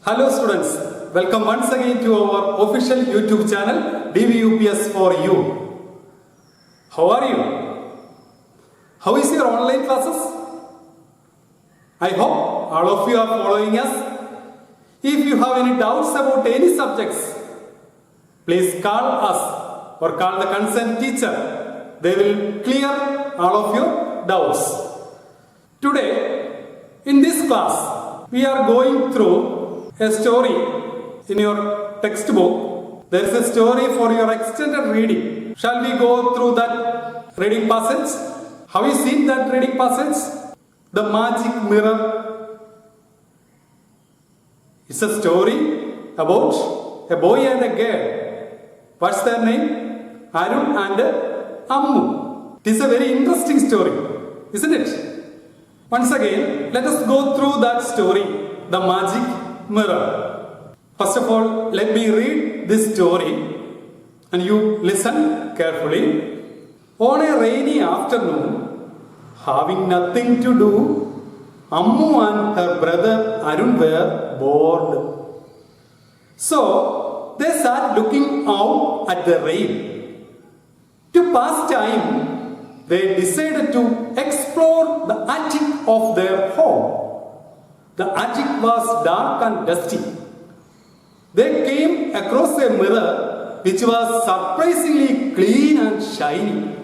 Hello students, welcome once again to our official YouTube channel DVUPS for you. How are you? How is your online classes? I hope all of you are following us. If you have any doubts about any subjects, please call us or call the concerned teacher. They will clear all of your doubts. Today, in this class, we are going through a story in your textbook. There is a story for your extended reading. Shall we go through that reading passage? Have you seen that reading passage? The magic mirror. It's a story about a boy and a girl. What's their name? Arun and Ammu. It is a very interesting story, isn't it? Once again, let us go through that story, the magic mirror. First of all, let me read this story and you listen carefully. On a rainy afternoon, having nothing to do, Ammu and her brother Arun were bored. So, they sat looking out at the rain. To pass time, they decided to explore the attic of their home. The attic was dark and dusty. They came across a mirror which was surprisingly clean and shiny.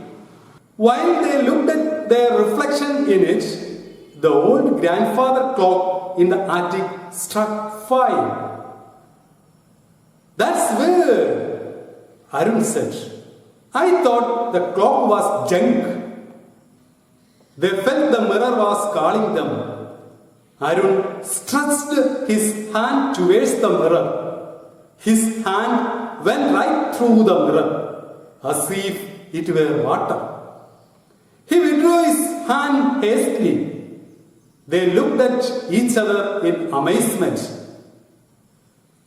While they looked at their reflection in it, the old grandfather clock in the attic struck 5. "That's weird," Arun said. "I thought the clock was junk." They felt the mirror was calling them. Arun stretched his hand towards the mirror. His hand went right through the mirror, as if it were water. He withdrew his hand hastily. They looked at each other in amazement.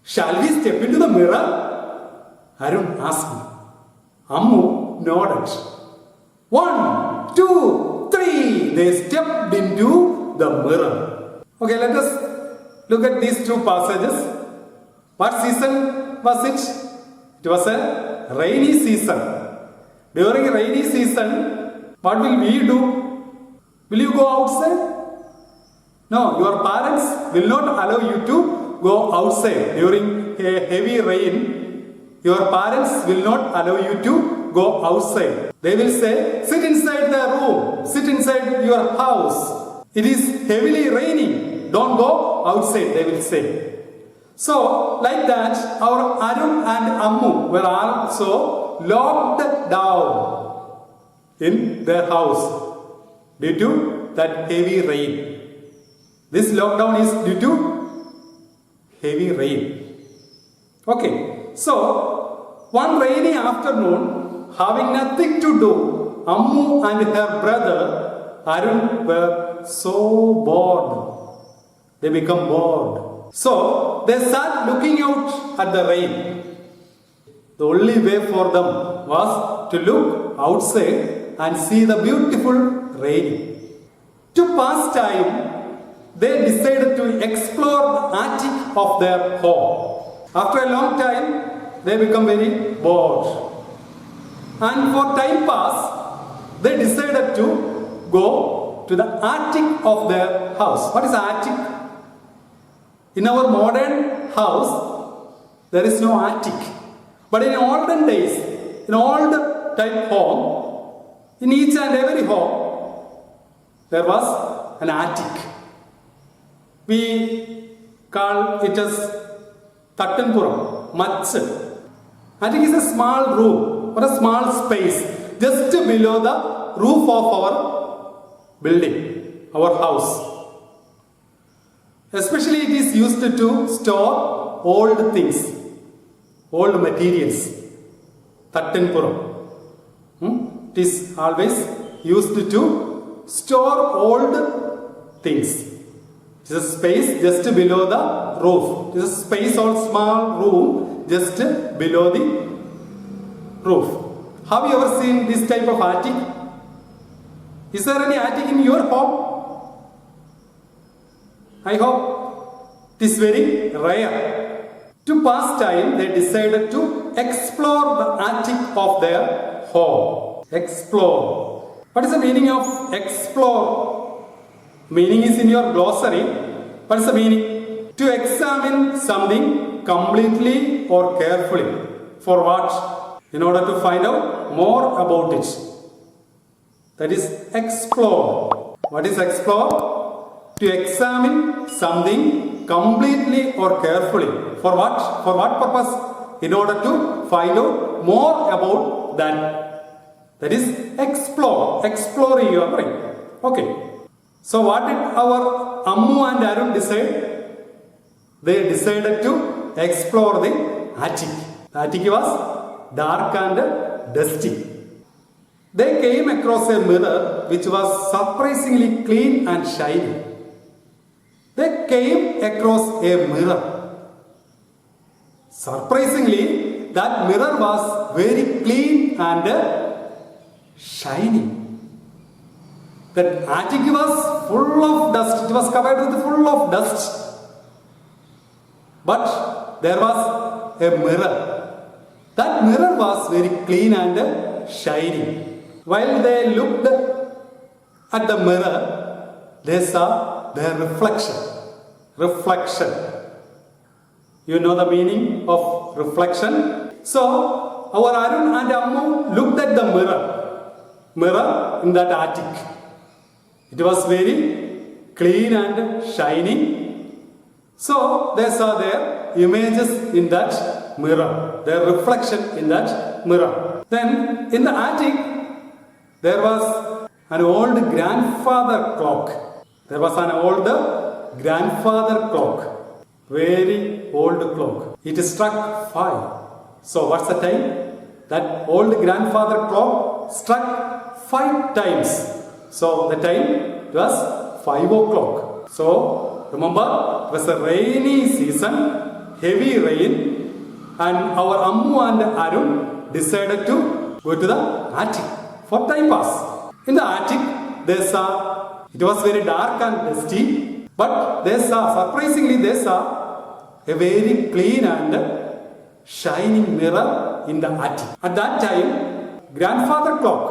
"Shall we step into the mirror?" Arun asked. Ammu nodded. 1, 2, 3. They stepped into the mirror. Okay, let us look at these two passages. What season was it? It was a rainy season. During rainy season, what will we do? Will you go outside? No, your parents will not allow you to go outside during a heavy rain. Your parents will not allow you to go outside. They will say, sit inside the room, sit inside your house. It is heavily raining. Don't go outside, they will say. So, like that, our Arun and Ammu were also locked down in their house due to that heavy rain. This lockdown is due to heavy rain. Okay, so one rainy afternoon, having nothing to do, Ammu and her brother Arun were so bored. They become bored. So they sat looking out at the rain. The only way for them was to look outside and see the beautiful rain. To pass time, they decided to explore the attic of their home. After a long time, they become very bored. And for time pass, they decided to go to the attic of their house. What is attic? In our modern house, there is no attic. But in olden days, in old type home, in each and every home, there was an attic. We call it as Tattanpuram, Match. Attic is a small room or a small space just below the roof of our building, our house. Especially it is used to store old things, old materials. Tattanpuram. It is always used to store old things. It is a space just below the roof. It is a space or small room just below the roof. Have you ever seen this type of attic? Is there any attic in your home? I hope It is very rare. To pass time, they decided to explore the attic of their home. Explore. What is the meaning of explore? Meaning is in your glossary. What is the meaning? To examine something completely or carefully. For what? In order to find out more about it. That is explore. What is explore? To examine something completely or carefully. For what? For what purpose? In order to find out more about that. That is explore. Exploring your brain. Okay. So what did our Ammu and Arun decide? They decided to explore the attic. The attic was dark and dusty. They came across a mirror which was surprisingly clean and shiny. They came across a mirror. Surprisingly, that mirror was very clean and shiny. That attic was full of dust. It was covered with full of dust. But there was a mirror. That mirror was very clean and shiny. While they looked at the mirror, they saw their reflection. Reflection. You know the meaning of reflection? So, our Arun and Ammu looked at the mirror. Mirror in that attic. It was very clean and shining. So, they saw their images in that mirror. Their reflection in that mirror. Then, in the attic, there was an old grandfather clock. There was an old grandfather clock. Very old clock. It struck 5. So what's the time? That old grandfather clock struck 5 times. So the time was 5 o'clock. So remember, it was a rainy season, heavy rain, and our Ammu and Arun decided to go to the attic for time pass. In the attic, they saw, it was very dark and dusty, but they saw, surprisingly they saw a very clean and shining mirror in the attic. At that time, grandfather clock,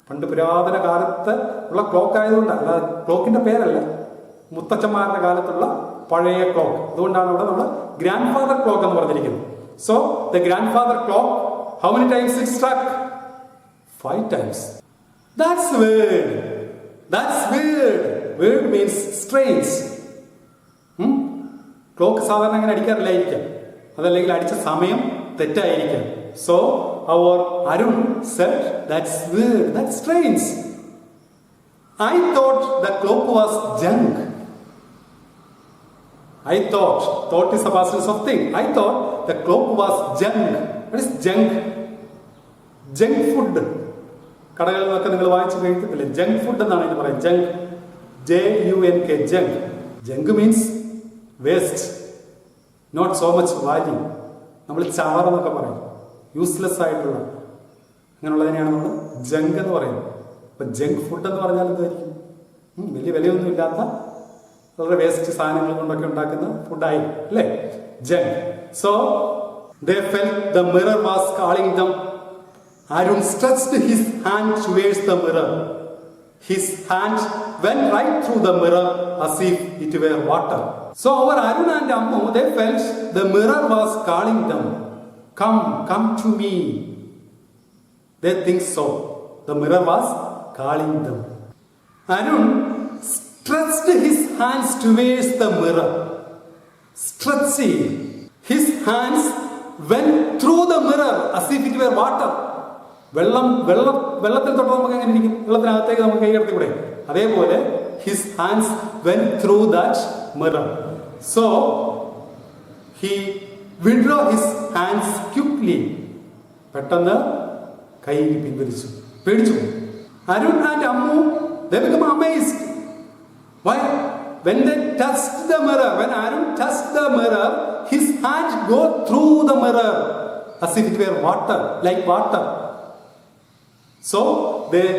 പണ്ട് പുരാതന കാലത്ത് ഉള്ള clock ആയതുകൊണ്ട് അല്ല, ക്ലോക്കിന്റെ പേരല്ല, മുത്തച്ഛന്മാരുടെ കാലത്തുള്ള പഴയ ക്ലോക്ക്, അതുകൊണ്ടാണ് ഇവിടെ നമ്മൾ ഗ്രാൻഡ് ഫാദർ ക്ലോക്ക് എന്ന് പറഞ്ഞിരിക്കുന്നത്. So the grand father clock, how many times it സ്ട്രക്ക്? 5 times. That's weird. That's weird. Weird means strange. Clock സാധാരണ അങ്ങനെ അടിക്കാറില്ലായിരിക്കാം, അതല്ലെങ്കിൽ അടിച്ച സമയം തെറ്റായിരിക്കാം. So our Arun said, that's weird, that's strange. I thought the clock was junk. I thought is a past tense of thing. I thought the clock was junk. What is junk? Junk food. കടകളിൽ നിന്നൊക്കെ നിങ്ങൾ വാങ്ങിച്ചു കഴിക്കത്തില്ലേ? Junk food എന്നാണ് ഇതിന് പറയുന്നത്. Junk, JUNK, junk. Junk means waste, not so much value. നമ്മൾ ചവറെന്നൊക്കെ പറയും, യൂസ്ലെസ് ആയിട്ടുള്ള അങ്ങനെയുള്ളതിനെയാണ് നമ്മൾ ജങ്ക് എന്ന് പറയുന്നത്. അപ്പം ജങ്ക് ഫുഡ് എന്ന് പറഞ്ഞാൽ എന്തായിരിക്കും? വലിയ വിലയൊന്നും ഇല്ലാത്ത വളരെ വേസ്റ്റ് സാധനങ്ങൾ കൊണ്ടൊക്കെ ഉണ്ടാക്കുന്ന ഫുഡായി അല്ലേ, junk. So they felt the mirror was calling them. Arun stretched his hand towards the mirror. His hand went right through the mirror as if it were water. So our Arun and Ammu, they felt the mirror was calling them. Come to me. They think so. The mirror was calling them. Arun stretched his hands towards the mirror. Stretching. His hands went through the mirror as if it were water. വെള്ളത്തിൽ തൊട്ട് നമുക്ക് എങ്ങനെ ഇരിക്കും? വെള്ളത്തിനകത്തേക്ക് നമുക്ക് കൈ കടത്തിക്കൂടെ? അതേപോലെ his hands went through that mirror. So he withdrew his hands quickly. പെട്ടെന്ന് കൈ പിൻവലിച്ചു, പേടിച്ചു. Arun and Ammu, they become amazed. Why? When they touched the mirror, when Arun touched the mirror, his hands go through the mirror as if it were water, like water. So they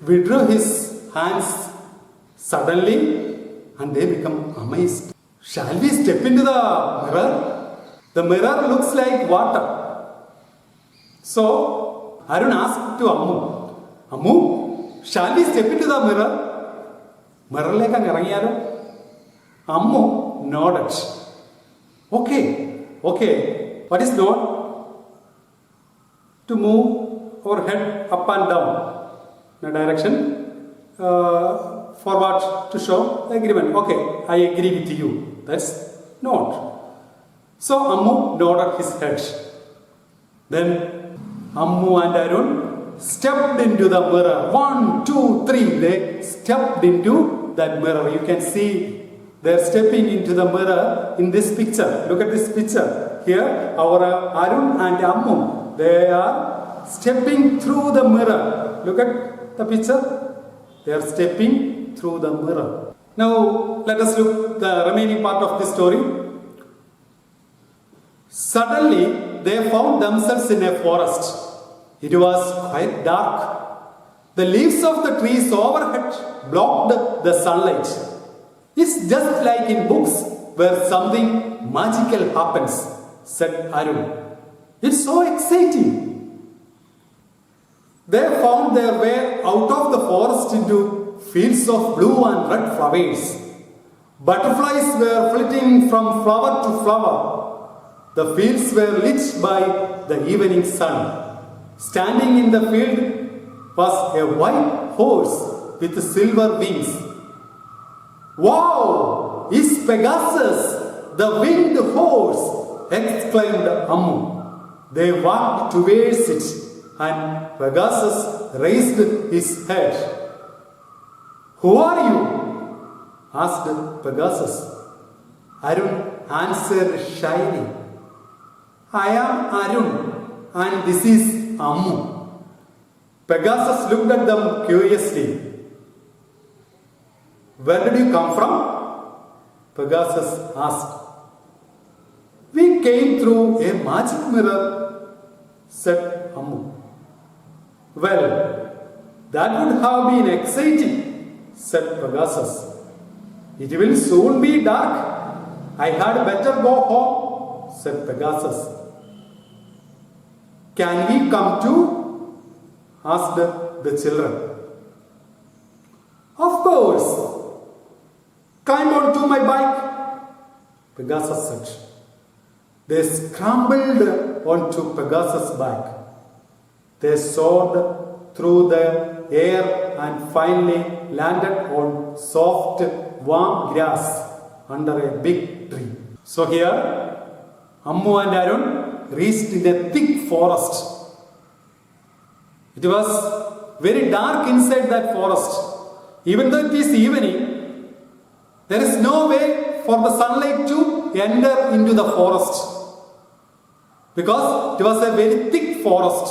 withdrew his hands suddenly and they become amazed. Shall we step into the mirror? The mirror looks like water. So Arun asked to Ammu, Ammu, shall we step into the mirror? Mirrorലേക്ക് അങ്ങ് ഇറങ്ങിയാലോ? Ammu nodded. Okay. What is nod? To move our head up and down in a direction. Forward to show agreement. Okay, I agree with you. That's nod. So Ammu nodded his head. Then Ammu and Arun stepped into the mirror. 1, 2, 3. They stepped into that mirror. You can see they're stepping into the mirror in this picture. Look at this picture. Here, our Arun and Ammu, they are stepping through the mirror. Look at the picture. They are stepping through the mirror. Now, let us look the remaining part of the story. Suddenly, they found themselves in a forest. It was quite dark. The leaves of the trees overhead blocked the sunlight. It's just like in books where something magical happens, said Arun. It's so exciting. They found their way out of the forest into fields of blue and red flowers. Butterflies were flitting from flower to flower. The fields were lit by the evening sun. Standing in the field was a white horse with silver wings. Wow! It's Pegasus, the winged horse! Exclaimed Ammu. They walked towards it, and Pegasus raised his head. Who are you? Asked Pegasus. Arun answered shyly. I am Arun, and this is Ammu. Pegasus looked at them curiously. Where did you come from? Pegasus asked. We came through a magic mirror, said Ammu. Well, that would have been exciting, said Pegasus. It will soon be dark. I had better go home, said Pegasus. Can we come too? Asked the children. Of course. Climb onto my bike, Pegasus said. They scrambled onto Pegasus' back. They soared through the air and finally landed on soft, warm grass under a big tree. So here, Ammu and Arun reached in a thick forest. It was very dark inside that forest. Even though it is evening, there is no way for the sunlight to enter into the forest because it was a very thick forest.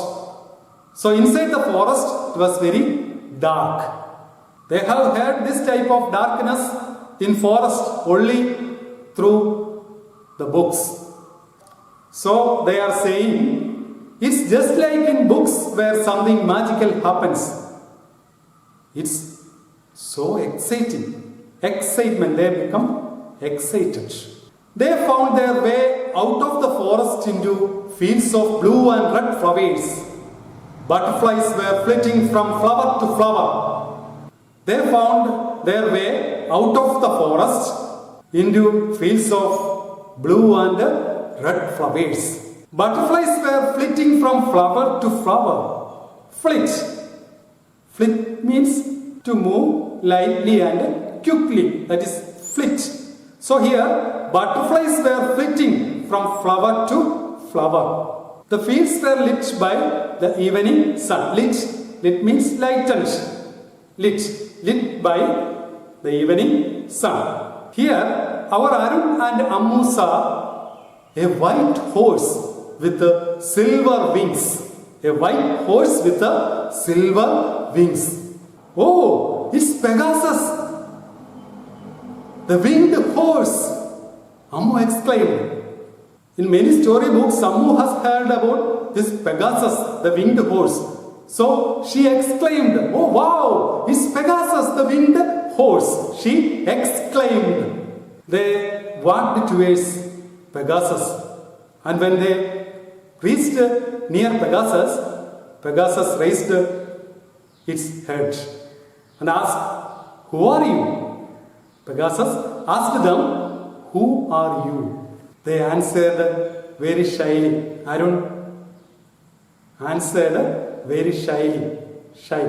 So inside the forest it was very dark. They have had this type of darkness in forest only through the books. So they are saying it's just like in books where something magical happens. It's so exciting. Excitement, they become excited. They found their way out of the forest into fields of blue and red flowers. Butterflies were flitting from flower to flower. They found their way out of the forest into fields of blue and red flowers. Butterflies were flitting from flower to flower. Flit. Flit means to move lightly and quickly. That is flit. So here, butterflies were flitting from flower to flower. The fields were lit by the evening sun. Lit means lightened. Lit by the evening sun. Here, our Arun and Ammu saw a white horse with silver wings. A white horse with silver wings. Oh, it's Pegasus, the winged horse, Ammu exclaimed. In many storybooks, Ammu has heard about this Pegasus, the winged horse. So she exclaimed, oh wow, it's Pegasus, the winged horse. She exclaimed. They walked towards Pegasus, and when they reached near Pegasus, Pegasus raised its head and asked, "Who are you?" Pegasus asked them, "Who are you?" They answered very shyly. Arun answered very shyly. Shy.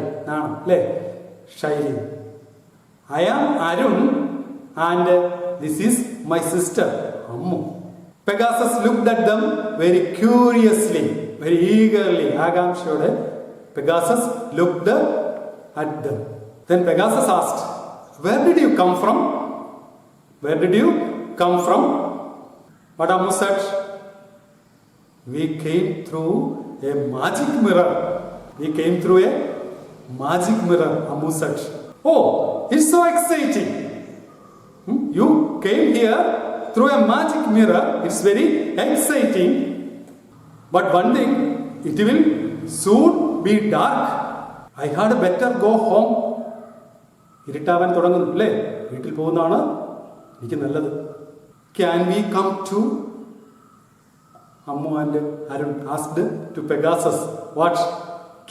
Shyly. "I am Arun, and this is my sister, Ammu." Pegasus looked at them very curiously, very eagerly. Agamshode. Pegasus looked at them. Then Pegasus asked, "Where did you come from?" Where did you come from? What Ammu said? "We came through a magic mirror." We came through a magic mirror, Ammu said. "Oh, it's so exciting. You came here through a magic mirror. It's very exciting. But one thing, it will soon be dark. I had better go home." ഇരുട്ടാവാൻ തുടങ്ങുന്നു അല്ലേ? വീട്ടിൽ പോകുന്നതാണ് എനിക്ക് നല്ലത്. "Can we come to?" Ammu and Arun asked to Pegasus. "What?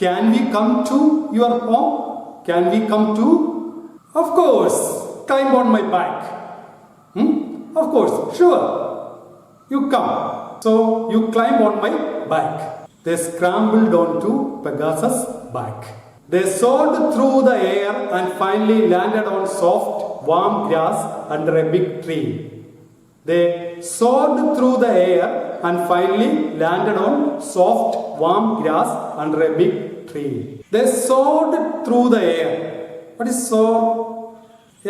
Can we come to your home? Can we come to?" "Of course. Climb on my back." "Of course. Sure. You come." So you climb on my back. They scrambled onto Pegasus' back. They soared through the air and finally landed on soft, warm grass under a big tree. They soared through the air and finally landed on soft, warm grass under a big tree. They soared through the air. What is soar?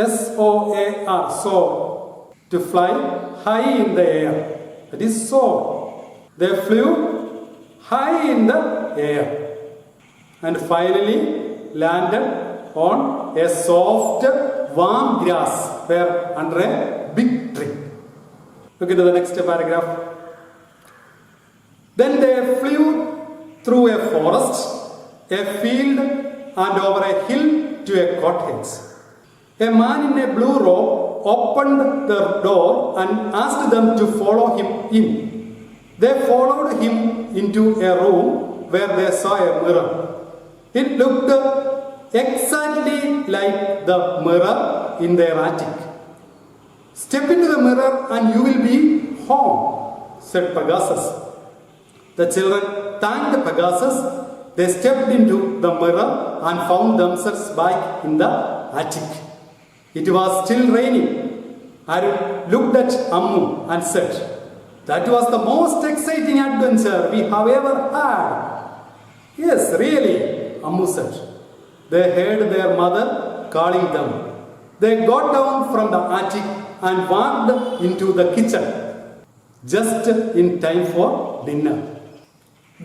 S-O-A-R. Soar. To fly high in the air. That is soar. They flew high in the air and finally landed on a soft, warm grass where under a big tree. Look into the next paragraph. Then they flew through a forest, a field, and over a hill to a cottage. A man in a blue robe opened the door and asked them to follow him in. They followed him into a room where they saw a mirror. It looked exactly like the mirror in their attic. "Step into the mirror and you will be home," said Pegasus. The children thanked Pegasus. They stepped into the mirror and found themselves back in the attic. It was still raining. Arun looked at Ammu and said, "That was the most exciting adventure we have ever had." "Yes, really," Ammu said. They heard their mother calling them. They got down from the attic and walked into the kitchen just in time for dinner.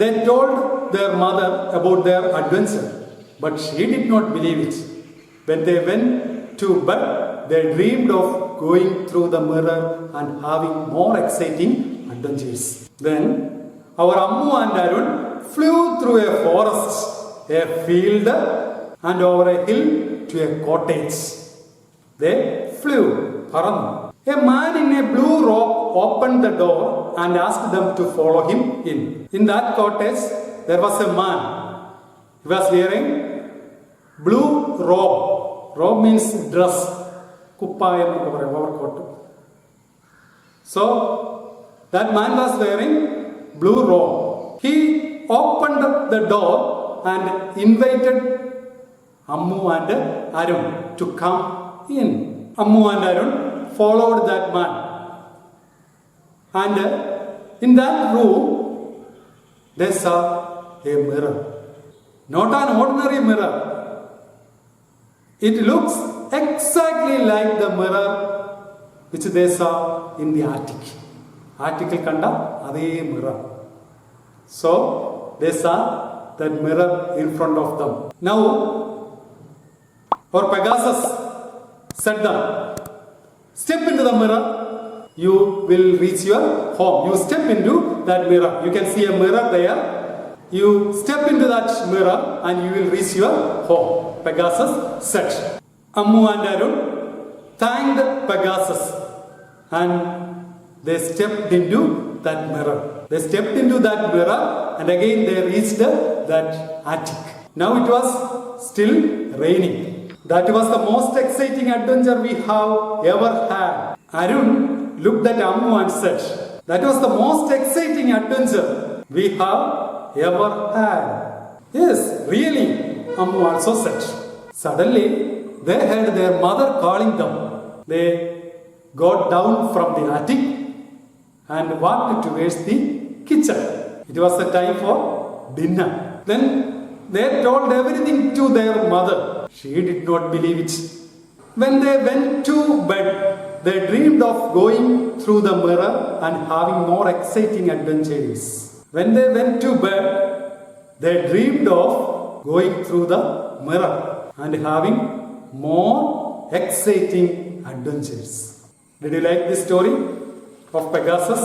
They told their mother about their adventure, but she did not believe it. When they went to bed, they dreamed of going through the mirror and having more exciting adventures. Then our Ammu and Arun flew through a forest, a field, and over a hill to a cottage. They flew. A man in a blue robe opened the door and asked them to follow him in. In that cottage, there was a man. He was wearing blue robe. Robe means dress. Kuppayam, overcoat. So, that man was wearing blue robe. He opened the door and invited Ammu and Arun to come in. Ammu and Arun followed that man. And in that room, they saw a mirror. Not an ordinary mirror. It looks exactly like the mirror which they saw in the attic. Attic kanda adhe mirror. So they saw that mirror in front of them. Now, or Pegasus said them, "Step into the mirror, you will reach your home." You step into that mirror. You can see a mirror there. You step into that mirror and you will reach your home, Pegasus said. Ammu and Arun thanked Pegasus. and they stepped into that mirror. They stepped into that mirror and again they reached that attic. Now it was still raining. That was the most exciting adventure we have ever had. Arun looked at Ammu and said, that was the most exciting adventure we have ever had. Yes, really, Ammu also said. Suddenly, they heard their mother calling them. They got down from the attic and walked towards the kitchen. It was the time for dinner. Then they told everything to their mother. She did not believe it. When they went to bed, they dreamed of going through the mirror and having more exciting adventures. When they went to bed, they dreamed of going through the mirror and having more exciting adventures. Did you like this story of Pegasus,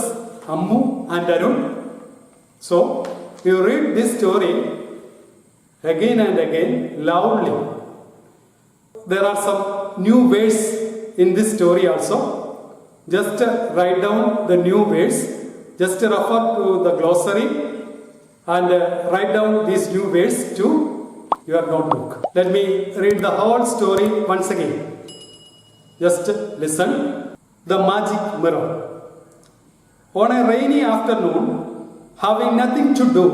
Ammu and Arun? So, you read this story again and again loudly. There are some new words in this story also. Just write down the new words. Just refer to the glossary and write down these new words to your notebook. Let me read the whole story once again. Just listen. The magic mirror. On a rainy afternoon, having nothing to do,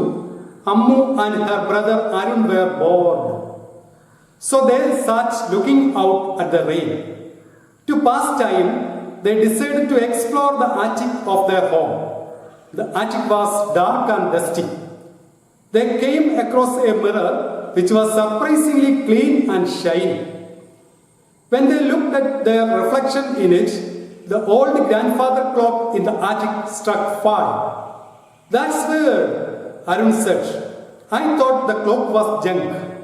Ammu and her brother Arun were bored. So they sat looking out at the rain. To pass time, they decided to explore the attic of their home. The attic was dark and dusty. They came across a mirror which was surprisingly clean and shiny. When they looked at their reflection in it, the old grandfather clock in the attic struck 5. That's weird, Arun said. I thought the clock was junk.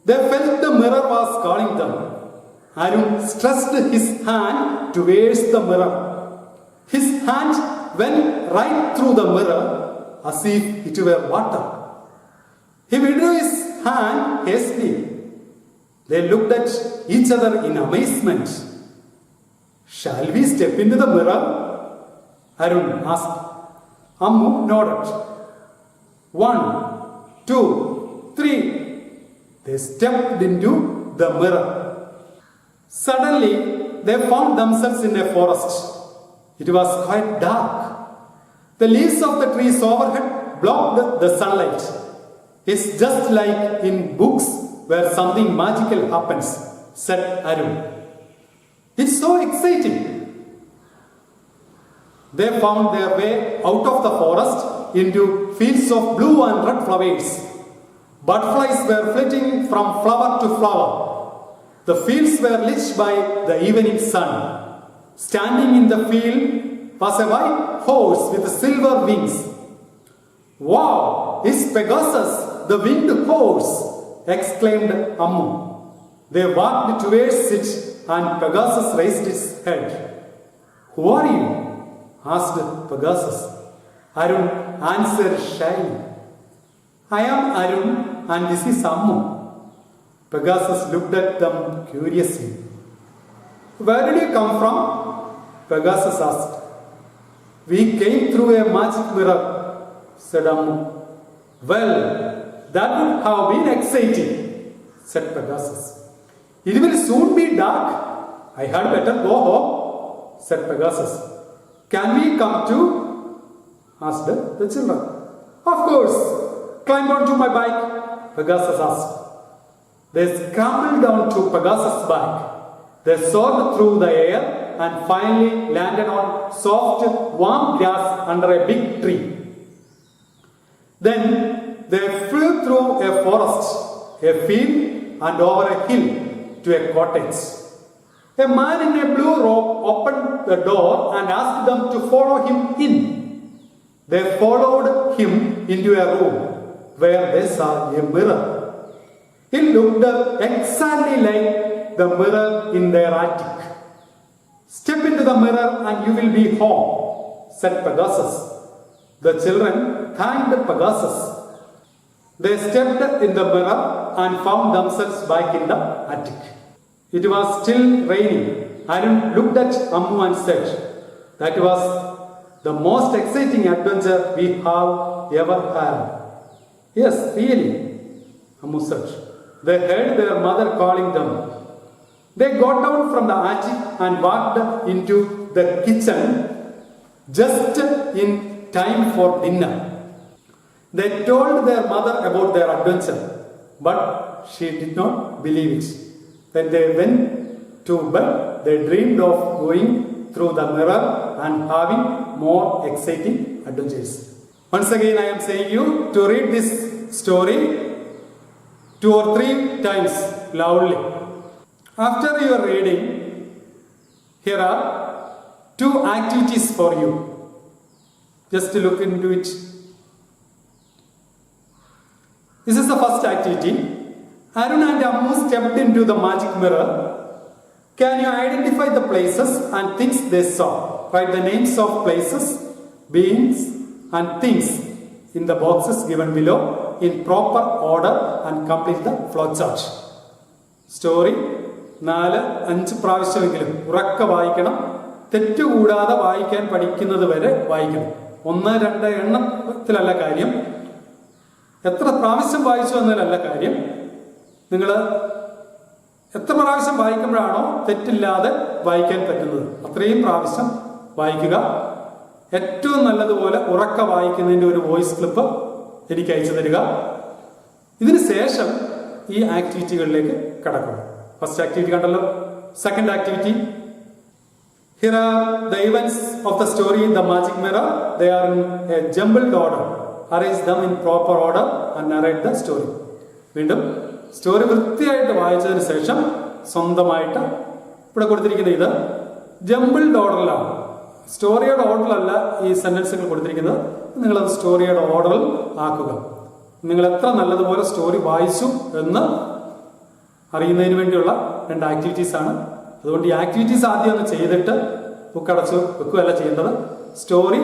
They felt the mirror was calling them. Arun stretched his hand towards the mirror. His hand went right through the mirror as if it were water. He withdrew his hand hastily. They looked at each other in amazement. Shall we step into the mirror? Arun asked. Ammu nodded. 1, 2, 3. They stepped into the mirror. Suddenly, they found themselves in a forest. It was quite dark. The leaves of the trees overhead blocked the sunlight. It's just like in books where something magical happens, said Arun. It's so exciting. They found their way out of the forest into fields of blue and red flowers. Butterflies were flitting from flower to flower. The fields were lit by the evening sun. Standing in the field was a white horse with silver wings. Wow, it's Pegasus, the winged horse, exclaimed Ammu. They walked towards it and Pegasus raised its head. Who are you? Asked Pegasus. Arun answered shyly. I am Arun and this is Ammu. Pegasus looked at them curiously. Where did you come from? Pegasus asked. We came through a magic mirror, said Ammu. Well, that would have been exciting, said Pegasus. It will soon be dark. I had better go home, said Pegasus. Can we come too? Asked the children. Of course. Climb onto my bike, Pegasus asked. They scrambled down to Pegasus' back. They soared through the air and finally landed on soft, warm grass under a big tree. Then they flew through a forest, a field, and over a hill to a cottage. A man in a blue robe opened the door and asked them to follow him in. They followed him into a room where they saw a mirror. It looked exactly like the mirror in their attic. Step into the mirror and you will be home, said Pegasus. The children thanked Pegasus. They stepped in the mirror and found themselves back in the attic. It was still raining. Arun looked at Ammu and said, "That was the most exciting adventure we have ever had." "Yes, really," Ammu said. They heard their mother calling them. They got down from the attic and walked into the kitchen just in time for dinner. They told their mother about their adventure, but she did not believe it. When they went to bed, they dreamed of going through the mirror and having more exciting adventures. Once again, I am saying you to read this story 2 or 3 times loudly. After your reading, here are 2 activities for you. Just to look into it. This is the first activity. Arun and Ammu stepped into the magic mirror. Can you identify the places and things they saw? Write the names of places, beings and things in the boxes given below in proper order and complete the flowchart. Story 4-5 പ്രാവശ്യമെങ്കിലും ഉറക്ക വായിക്കണം. തെറ്റുകൂടാതെ വായിക്കാൻ പഠിക്കുന്നത് വരെ വായിക്കണം. 1-2 എണ്ണത്തിലല്ല കാര്യം, എത്ര പ്രാവശ്യം വായിച്ചു എന്നതിലല്ല കാര്യം. നിങ്ങൾ എത്ര പ്രാവശ്യം വായിക്കുമ്പോഴാണോ തെറ്റില്ലാതെ വായിക്കാൻ പറ്റുന്നത് അത്രയും പ്രാവശ്യം വായിക്കുക. ഏറ്റവും നല്ലതുപോലെ ഉറക്ക വായിക്കുന്നതിൻ്റെ ഒരു വോയിസ് ക്ലിപ്പ് എനിക്ക് അയച്ചു തരിക. ഇതിന് ശേഷം ഈ ആക്ടിവിറ്റികളിലേക്ക് കടക്കുക. ഫസ്റ്റ് ആക്ടിവിറ്റി കണ്ടല്ലോ. Second activity. Here are the events of the story in the magic mirror. They are in a jumbled order. Arrange them in proper order and narrate the story. വീണ്ടും story വൃത്തിയായിട്ട് വായിച്ചതിന് ശേഷം സ്വന്തമായിട്ട് ഇവിടെ കൊടുത്തിരിക്കുന്ന ഇത് jumbled ഓർഡറിലാണ്. സ്റ്റോറിയുടെ ഓർഡറിലല്ല ഈ സെന്റൻസുകൾ കൊടുത്തിരിക്കുന്നത്. നിങ്ങളത് സ്റ്റോറിയുടെ ഓർഡറിൽ ആക്കുക. നിങ്ങൾ എത്ര നല്ലതുപോലെ സ്റ്റോറി വായിച്ചു എന്ന് അറിയുന്നതിന് വേണ്ടിയുള്ള 2 ആക്ടിവിറ്റീസ് ആണ്. അതുകൊണ്ട് ഈ ആക്ടിവിറ്റീസ് ആദ്യം ഒന്ന് ചെയ്തിട്ട് ബുക്ക് അടച്ച് വെക്കുകയല്ല ചെയ്യേണ്ടത്. സ്റ്റോറി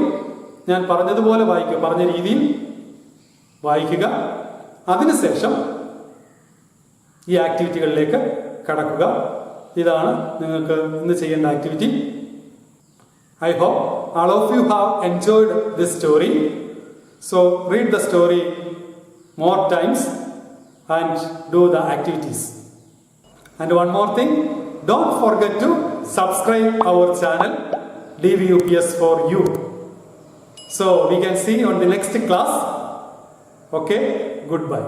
ഞാൻ പറഞ്ഞതുപോലെ വായിക്കുക, പറഞ്ഞ രീതിയിൽ വായിക്കുക. അതിനുശേഷം ഈ ആക്ടിവിറ്റികളിലേക്ക് കടക്കുക. ഇതാണ് നിങ്ങൾക്ക് ഇന്ന് ചെയ്യേണ്ട activity. I hope all of you have enjoyed this story. So read the story more times and do the activities. And one more thing, don't forget to subscribe our channel DVUPS for you. So we can see on the next class. Okay, goodbye.